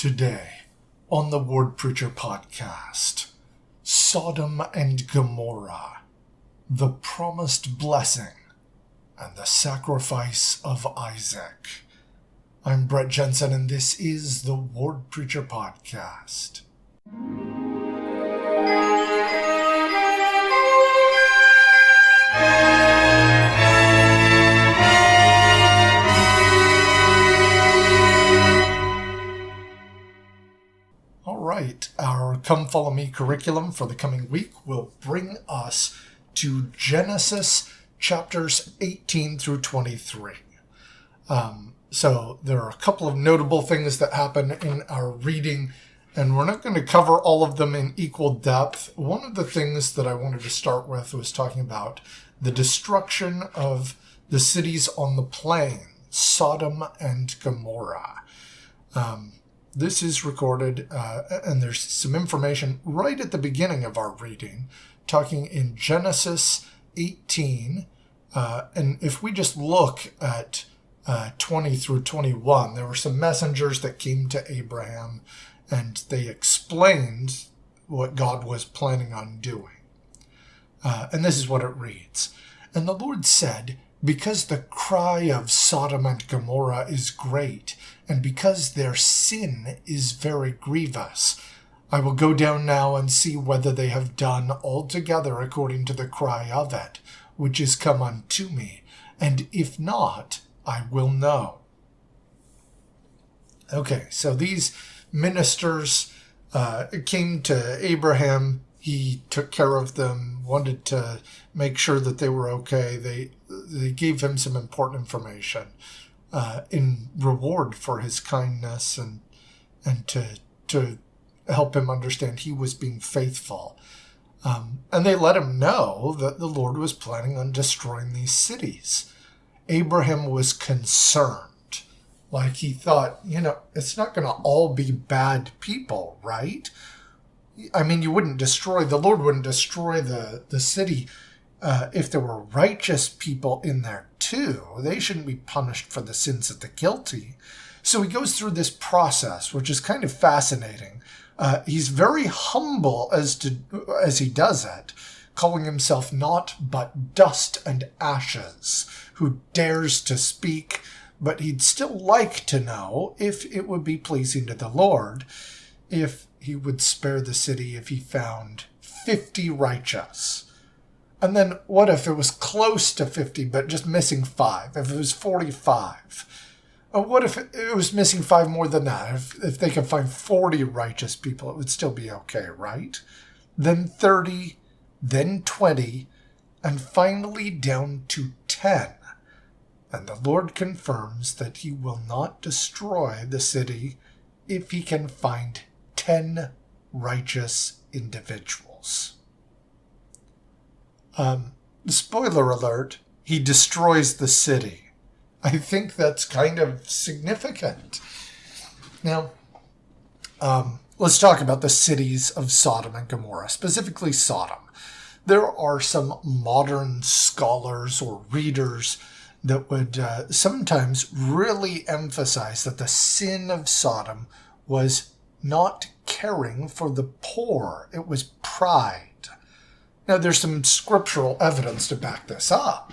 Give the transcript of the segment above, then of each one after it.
Today, on the Word Preacher Podcast, Sodom and Gomorrah, the promised blessing, and the sacrifice of Isaac. I'm Brett Jensen, and this is the Word Preacher Podcast. Our Come Follow Me curriculum for the coming week will bring us to Genesis chapters 18 through 23. So there are a couple of notable things that happen in our reading, and we're not going to cover all of them in equal depth. One of the things that I wanted to start with was talking about the destruction of the cities on the plain, Sodom and Gomorrah. This is recorded, and there's some information right at the beginning of our reading, talking in Genesis 18. And if we just look at 20 through 21, there were some messengers that came to Abraham, and they explained what God was planning on doing. And this is what it reads. And the Lord said, because the cry of Sodom and Gomorrah is great, and because their sin is very grievous, I will go down now and see whether they have done altogether according to the cry of it, which is come unto me, and if not, I will know. Okay, so these ministers came to Abraham. He took care of them, wanted to make sure that they were okay. They gave him some important information in reward for his kindness and to help him understand he was being faithful. And they let him know that the Lord was planning on destroying these cities. Abraham was concerned. Like he thought, it's not going to all be bad people, right? I mean, the Lord wouldn't destroy the city if there were righteous people in there too. They shouldn't be punished for the sins of the guilty. So he goes through this process, which is kind of fascinating. He's very humble as he does it, calling himself naught but dust and ashes, who dares to speak, but he'd still like to know if it would be pleasing to the Lord, if he would spare the city if he found 50 righteous. And then what if it was close to 50 but just missing 5? If it was 45? Or what if it was missing 5 more than that? If they could find 40 righteous people, it would still be okay, right? Then 30, then 20, and finally down to 10. And the Lord confirms that he will not destroy the city if he can find 10 righteous individuals. Spoiler alert, he destroys the city. I think that's kind of significant. Now, let's talk about the cities of Sodom and Gomorrah, specifically Sodom. There are some modern scholars or readers that would sometimes really emphasize that the sin of Sodom was not caring for the poor. It was pride. Now, there's some scriptural evidence to back this up.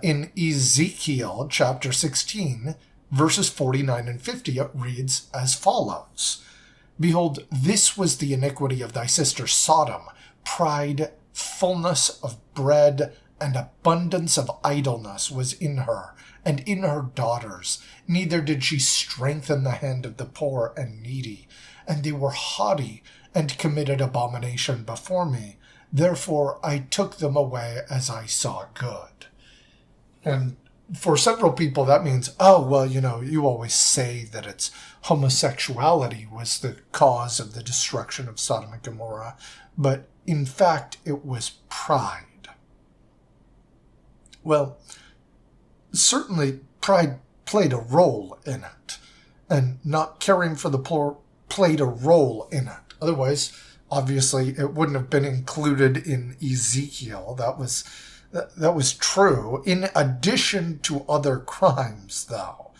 In Ezekiel chapter 16, verses 49 and 50, it reads as follows. Behold, this was the iniquity of thy sister Sodom, pride, fullness of bread, and abundance of idleness was in her, and in her daughters. Neither did she strengthen the hand of the poor and needy. And they were haughty, and committed abomination before me. Therefore I took them away as I saw good. And for several people that means, you always say that it's homosexuality was the cause of the destruction of Sodom and Gomorrah. But in fact, it was pride. Well, certainly pride played a role in it, and not caring for the poor played a role in it. Otherwise, obviously, it wouldn't have been included in Ezekiel. That was true. In addition to other crimes, though,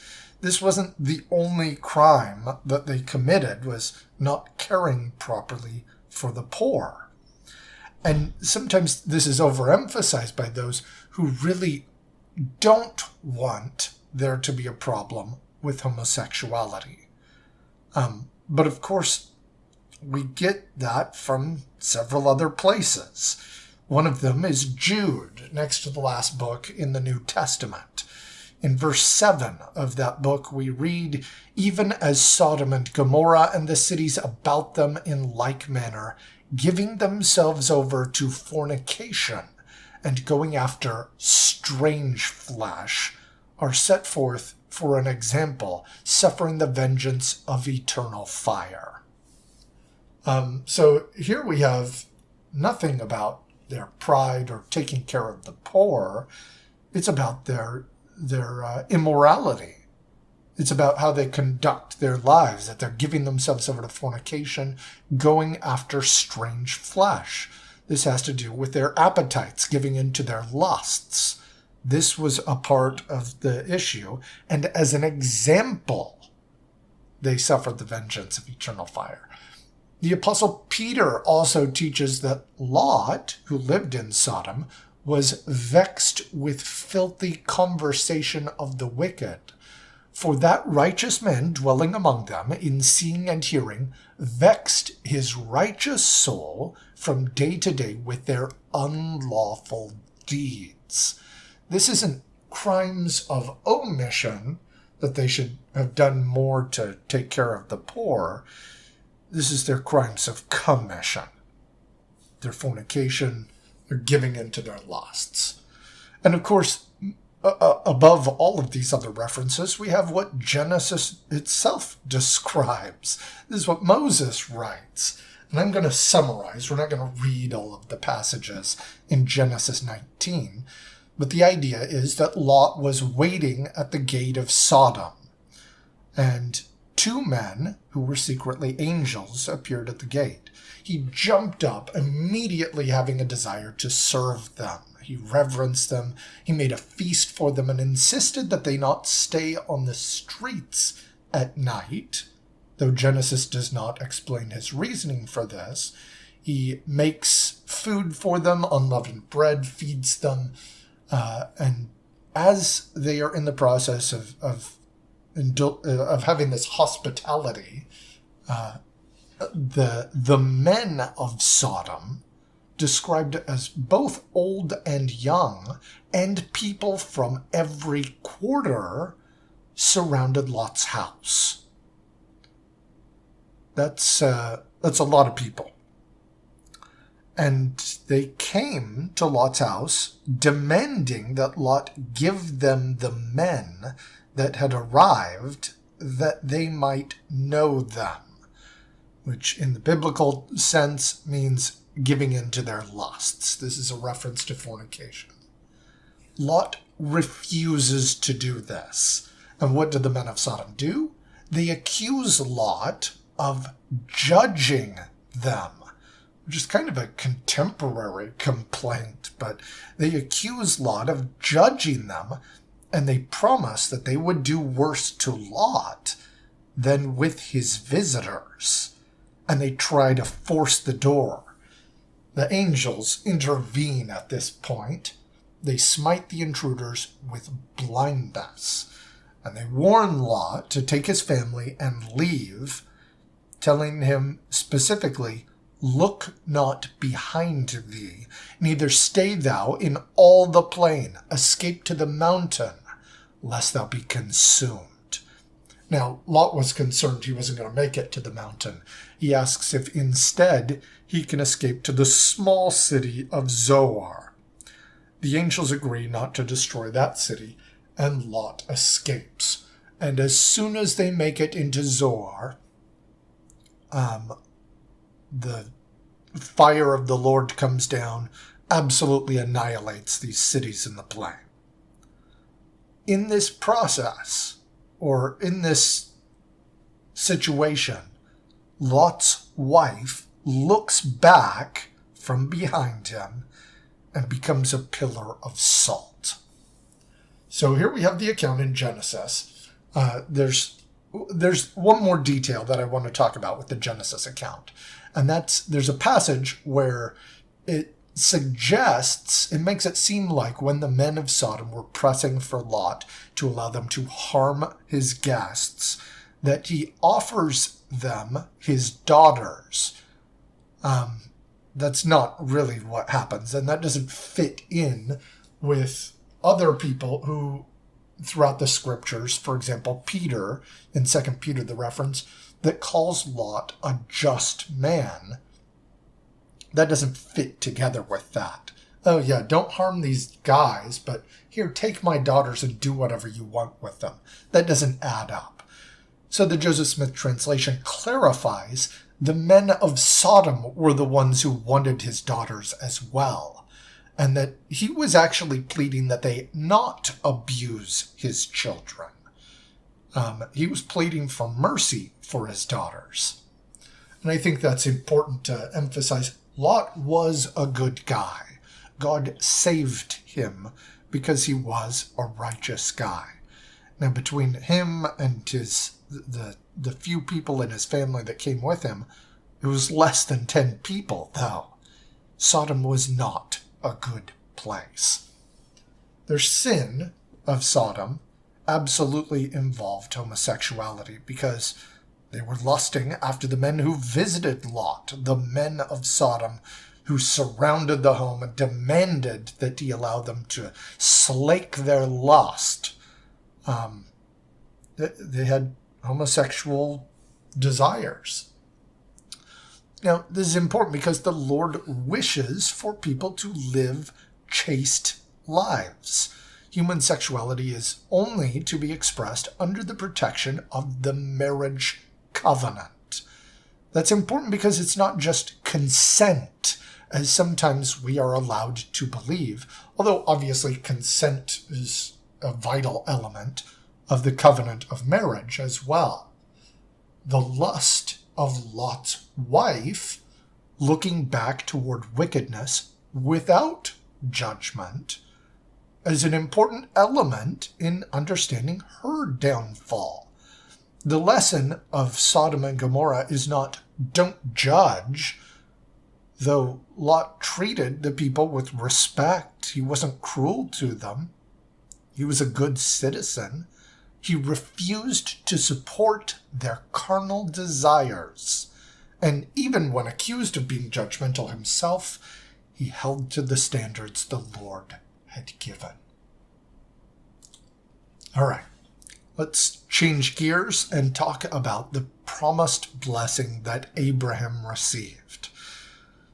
This wasn't the only crime that they committed, was not caring properly for the poor. And sometimes this is overemphasized by those who really don't want there to be a problem with homosexuality. But of course, we get that from several other places. One of them is Jude, next to the last book in the New Testament. In verse 7 of that book, we read, "Even as Sodom and Gomorrah and the cities about them in like manner, giving themselves over to fornication and going after strange flesh, are set forth for an example, suffering the vengeance of eternal fire." So here we have nothing about their pride or taking care of the poor. It's about their immorality. It's about how they conduct their lives, that they're giving themselves over to fornication, going after strange flesh. This has to do with their appetites, giving in to their lusts. This was a part of the issue, and as an example, they suffered the vengeance of eternal fire. The Apostle Peter also teaches that Lot, who lived in Sodom, was vexed with filthy conversation of the wicked. For that righteous man dwelling among them, in seeing and hearing, vexed his righteous soul from day to day with their unlawful deeds. This isn't crimes of omission, that they should have done more to take care of the poor. This is their crimes of commission. Their fornication, their giving into their lusts. And of course, above all of these other references, we have what Genesis itself describes. This is what Moses writes. And I'm going to summarize. We're not going to read all of the passages in Genesis 19. But the idea is that Lot was waiting at the gate of Sodom. And two men, who were secretly angels, appeared at the gate. He jumped up, immediately having a desire to serve them. He reverenced them. He made a feast for them and insisted that they not stay on the streets at night. Though Genesis does not explain his reasoning for this, he makes food for them, unleavened bread, feeds them. And as they are in the process of having this hospitality, the men of Sodom, described as both old and young, and people from every quarter, surrounded Lot's house. That's a lot of people. And they came to Lot's house, demanding that Lot give them the men that had arrived, that they might know them, which in the biblical sense means giving in to their lusts. This is a reference to fornication. Lot refuses to do this. And what did the men of Sodom do? They accuse Lot of judging them, which is kind of a contemporary complaint, but they accuse Lot of judging them, and they promise that they would do worse to Lot than with his visitors. And they try to force the door. The angels intervene at this point. They smite the intruders with blindness, and they warn Lot to take his family and leave, telling him specifically, "Look not behind thee, neither stay thou in all the plain. Escape to the mountain, lest thou be consumed." Now, Lot was concerned he wasn't going to make it to the mountain. He asks if instead he can escape to the small city of Zoar. The angels agree not to destroy that city, and Lot escapes. And as soon as they make it into Zoar, the fire of the Lord comes down, absolutely annihilates these cities in the plain. In this process, or in this situation, Lot's wife looks back from behind him and becomes a pillar of salt. So here we have the account in Genesis There's one more detail that I want to talk about with the Genesis account, and there's a passage where it makes it seem like when the men of Sodom were pressing for Lot to allow them to harm his guests, that he offers them his daughters. That's not really what happens, and that doesn't fit in with other people who, throughout the scriptures, for example, Peter, in 2 Peter, the reference, that calls Lot a just man. That doesn't fit together with that. Oh yeah, don't harm these guys, but here, take my daughters and do whatever you want with them. That doesn't add up. So the Joseph Smith translation clarifies the men of Sodom were the ones who wanted his daughters as well, and that he was actually pleading that they not abuse his children. He was pleading for mercy for his daughters. And I think that's important to emphasize. Lot was a good guy. God saved him because he was a righteous guy. Now, between him and the few people in his family that came with him, it was less than 10 people, though. Sodom was not a good place. Their sin of Sodom absolutely involved homosexuality, because they were lusting after the men who visited Lot, the men of Sodom who surrounded the home and demanded that he allow them to slake their lust. They had homosexual desires. Now, this is important because the Lord wishes for people to live chaste lives. Human sexuality is only to be expressed under the protection of the marriage covenant. That's important because it's not just consent, as sometimes we are allowed to believe, although obviously consent is a vital element of the covenant of marriage as well. The lust of Lot's wife, looking back toward wickedness without judgment, is an important element in understanding her downfall. The lesson of Sodom and Gomorrah is not don't judge, though Lot treated the people with respect. He wasn't cruel to them. He was a good citizen. He refused to support their carnal desires, and even when accused of being judgmental himself, he held to the standards the Lord had given. All right, let's change gears and talk about the promised blessing that Abraham received.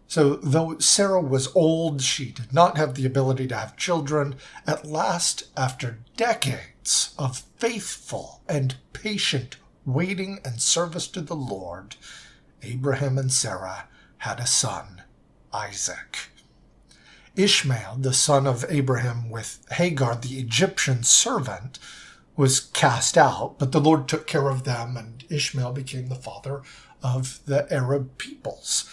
So though Sarah was old, she did not have the ability to have children. At last, after decades of faithful and patient waiting and service to the Lord, Abraham and Sarah had a son, Isaac. Ishmael, the son of Abraham with Hagar, the Egyptian servant, was cast out, but the Lord took care of them, and Ishmael became the father of the Arab peoples,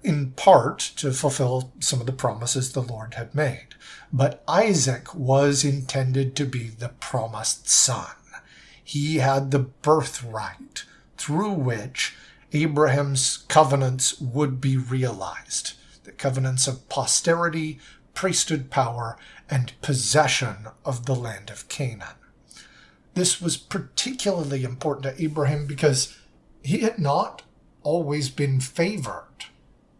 in part to fulfill some of the promises the Lord had made. But Isaac was intended to be the promised son. He had the birthright through which Abraham's covenants would be realized. The covenants of posterity, priesthood power, and possession of the land of Canaan. This was particularly important to Abraham because he had not always been favored,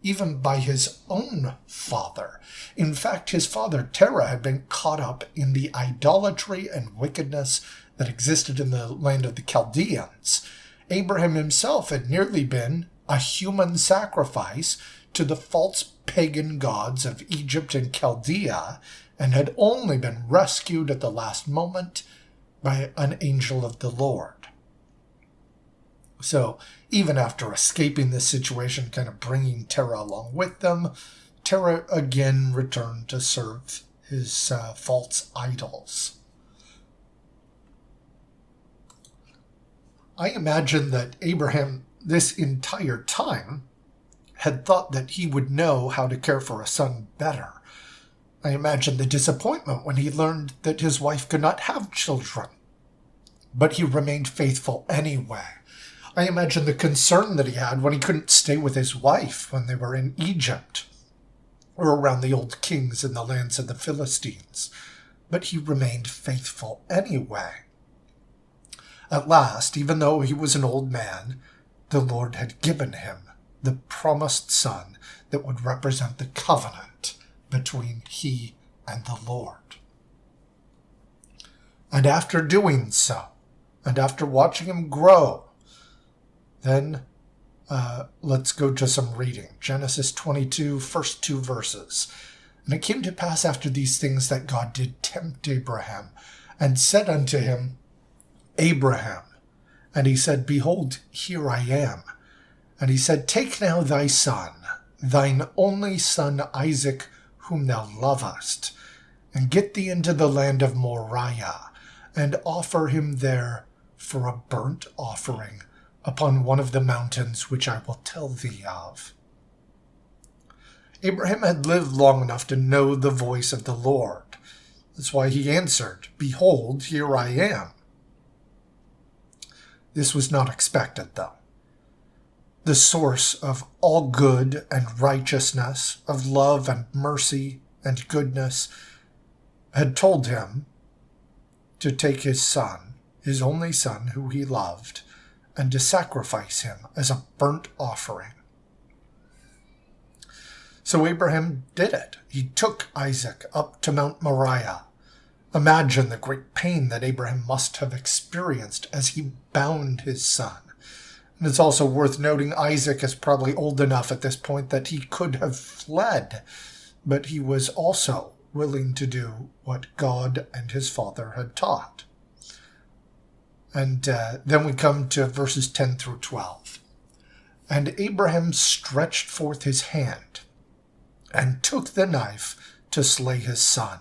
even by his own father. In fact, his father Terah had been caught up in the idolatry and wickedness that existed in the land of the Chaldeans. Abraham himself had nearly been a human sacrifice to the false pagan gods of Egypt and Chaldea, and had only been rescued at the last moment by an angel of the Lord. So even after escaping this situation, kind of bringing Terah along with them, Terah again returned to serve his false idols. I imagine that Abraham, this entire time, had thought that he would know how to care for a son better. I imagine the disappointment when he learned that his wife could not have children. but he remained faithful anyway. I imagine the concern that he had when he couldn't stay with his wife when they were in Egypt or around the old kings in the lands of the Philistines, but he remained faithful anyway. At last, even though he was an old man, the Lord had given him the promised son that would represent the covenant between he and the Lord. And after doing so, and after watching him grow, then let's go to some reading. Genesis 22, first 2 verses. And it came to pass after these things that God did tempt Abraham, and said unto him, Abraham. And he said, Behold, here I am. And he said, Take now thy son, thine only son Isaac, whom thou lovest, and get thee into the land of Moriah, and offer him there for a burnt offering upon one of the mountains which I will tell thee of. Abraham had lived long enough to know the voice of the Lord. That's why he answered, Behold, here I am. This was not expected, though. The source of all good and righteousness, of love and mercy and goodness, had told him to take his son, his only son who he loved, and to sacrifice him as a burnt offering. So Abraham did it. He took Isaac up to Mount Moriah. Imagine the great pain that Abraham must have experienced as he bound his son. And it's also worth noting Isaac is probably old enough at this point that he could have fled, but he was also willing to do what God and his father had taught. And then we come to verses 10 through 12. And Abraham stretched forth his hand and took the knife to slay his son.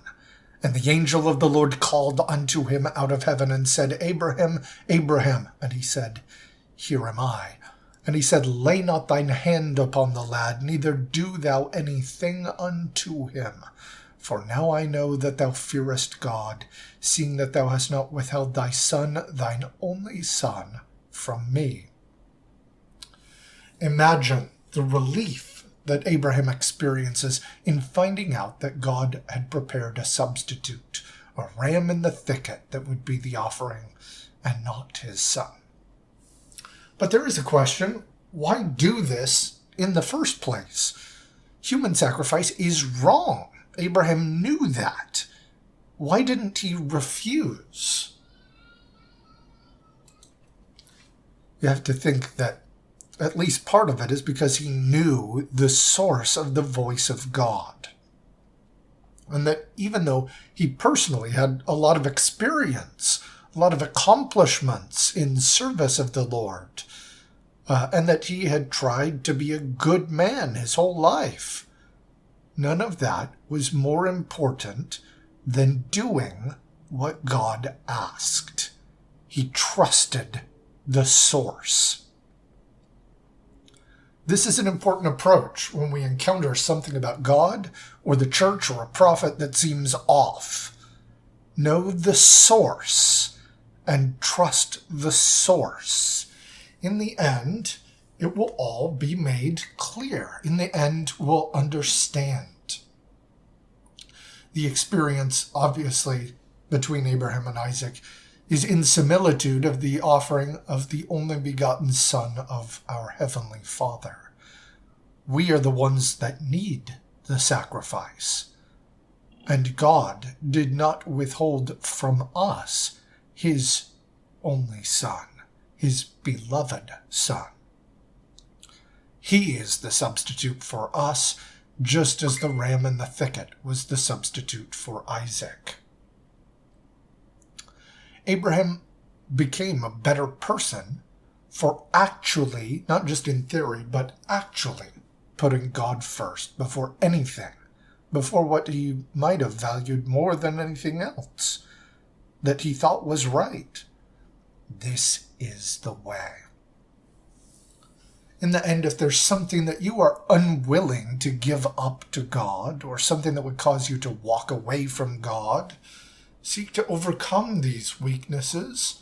And the angel of the Lord called unto him out of heaven and said, Abraham, Abraham. And he said, Here am I. And he said, Lay not thine hand upon the lad, neither do thou anything unto him. For now I know that thou fearest God, seeing that thou hast not withheld thy son, thine only son, from me. Imagine the relief that Abraham experiences in finding out that God had prepared a substitute, a ram in the thicket that would be the offering, and not his son. But there is a question, why do this in the first place? Human sacrifice is wrong. Abraham knew that. Why didn't he refuse? You have to think that at least part of it is because he knew the source of the voice of God. And that even though he personally had a lot of experience, a lot of accomplishments in service of the Lord, and that he had tried to be a good man his whole life, none of that was more important than doing what God asked. He trusted the source. This is an important approach when we encounter something about God or the church or a prophet that seems off. Know the source and trust the source. In the end, it will all be made clear. In the end, we'll understand. The experience, obviously, between Abraham and Isaac is in similitude of the offering of the only begotten Son of our Heavenly Father. We are the ones that need the sacrifice. And God did not withhold from us his only Son, his beloved Son. He is the substitute for us, just as the ram in the thicket was the substitute for Isaac. Abraham became a better person for actually, not just in theory, but actually putting God first before anything, before what he might have valued more than anything else, that he thought was right. This is the way. In the end, if there's something that you are unwilling to give up to God, or something that would cause you to walk away from God, seek to overcome these weaknesses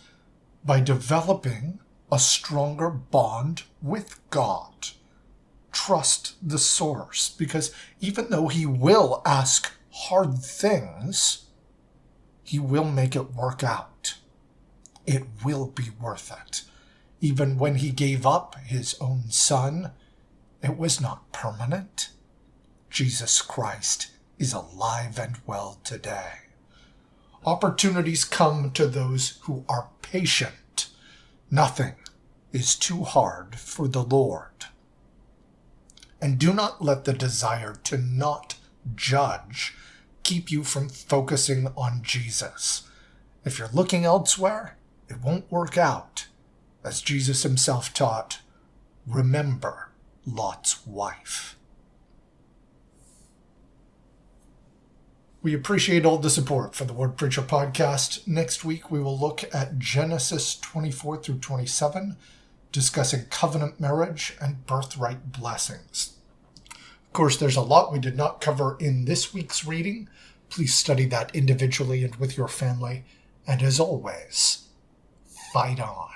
by developing a stronger bond with God. Trust the source, because even though he will ask hard things, he will make it work out. It will be worth it. Even when he gave up his own son, it was not permanent. Jesus Christ is alive and well today. Opportunities come to those who are patient. Nothing is too hard for the Lord. And do not let the desire to not judge keep you from focusing on Jesus. If you're looking elsewhere, it won't work out. As Jesus himself taught, remember Lot's wife. We appreciate all the support for the Word Preacher podcast. Next week, we will look at Genesis 24 through 27, discussing covenant marriage and birthright blessings. Of course, there's a lot we did not cover in this week's reading. Please study that individually and with your family. And as always, fight on.